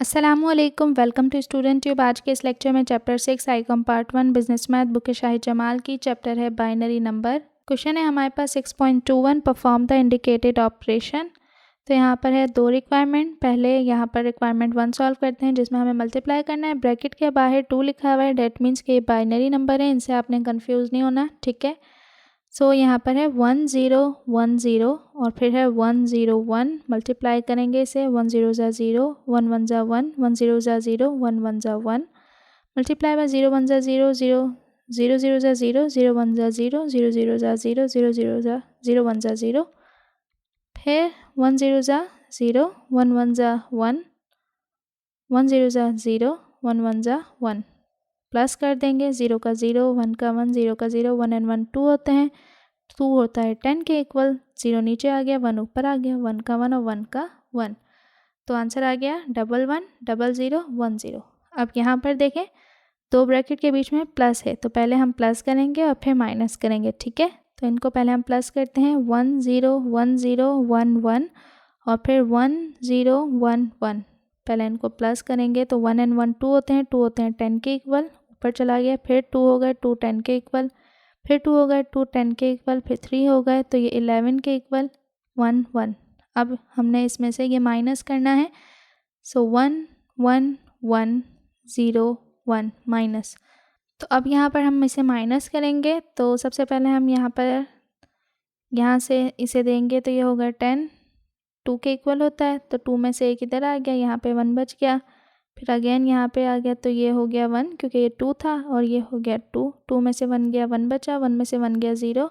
अस्सलामुअलैकुम, welcome to student tube. आज के इस लेक्चर में chapter 6 Icom part 1 business math book Shahid Jamal की चैप्टर है बाइनरी नंबर। क्वेश्चन है हमारे पास 6.21 परफॉर्म द इंडिकेटेड ऑपरेशन। तो यहाँ पर है दो रिक्वायरमेंट। पहले यहाँ पर रिक्वायरमेंट 1 सॉल्व करते हैं जिसमें हमें मल्टीप्लाई करना है। ब्रैकेट के बाहर 2 लिखा हुआ है, डेट मीन्स के बाइनरी नंबर है, इनसे आपने कन्फ्यूज़ नहीं होना, ठीक है। सो यहाँ पर है 1010 और फिर है 101। मल्टीप्लाई करेंगे इसे, 1 0 ज़ा 0, 1 1 ज़ा 1, 1 0 ज़ा 0, 1 1 ज़ा 1। मल्टीप्लाई बाय 0 1 ज़ा 0, 0 0 0 ज़ा 0, 0 1 ज़ा 0, 0 0 ज़ा 0, 0 0 ज़ा 0 1 ज़ा 0। फिर 1 0 ज़ा 0, 1 1 ज़ा 1, 1 0 ज़ा 0, 1 1 ज़ा 1। प्लस कर देंगे, 0 का 0, 1 का 1, 0 का 0, 1 एंड 1 2 होते हैं, 2 होता है 10 के इक्वल। 0 नीचे आ गया, 1 ऊपर आ गया, 1 का 1 और 1 का 1। तो आंसर आ गया 11 00 1 0। अब यहाँ पर देखें, दो ब्रैकेट के बीच में प्लस है, तो पहले हम प्लस करेंगे और फिर माइनस करेंगे, ठीक है। तो इनको पहले हम प्लस करते हैं, 1 0 1 0 1 1 और फिर 1 0 1 1। पहले इनको प्लस करेंगे तो 1 एंड 1 2 होते हैं, 2 होते हैं 10 के इक्वल, ऊपर चला गया, फिर 2 हो गए, 2 10 के इक्वल, फिर 2 हो गए, 2 10 के इक्वल, फिर 3 हो गए, तो ये 11 के इक्वल, 1 1। अब हमने इसमें से ये माइनस करना है, सो 1 1 1 0 1 माइनस। तो अब यहाँ पर हम इसे माइनस करेंगे, तो सबसे पहले हम यहाँ से इसे देंगे तो ये होगा 10, 2 के इक्वल होता है, तो 2 में से एक इधर आ गया, यहाँ पे 1 बच गया, फिर अगेन यहाँ पे आ गया, तो ये हो गया 1 क्योंकि ये 2 था, और ये हो गया 2, 2 में से 1 गया, 1 बचा, 1 में से 1 गया 0,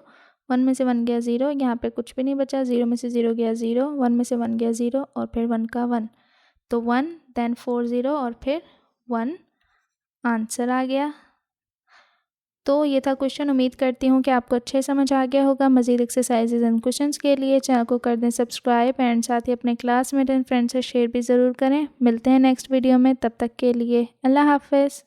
1 में से 1 गया 0, यहाँ पे कुछ भी नहीं बचा, 0 में से 0 गया 0, 1 में से 1 गया 0 और फिर 1 का 1, तो 1 देन 4 0 और फिर 1, आंसर आ गया। तो ये था क्वेश्चन। उम्मीद करती हूँ कि आपको अच्छे समझ आ गया होगा। मज़ीद एक्सरसाइजेज एंड क्वेश्चंस के लिए चैनल को कर दें सब्सक्राइब एंड साथ ही अपने क्लासमेट एंड फ्रेंड्स से शेयर भी ज़रूर करें। मिलते हैं नेक्स्ट वीडियो में, तब तक के लिए अल्लाह हाफ़िज़।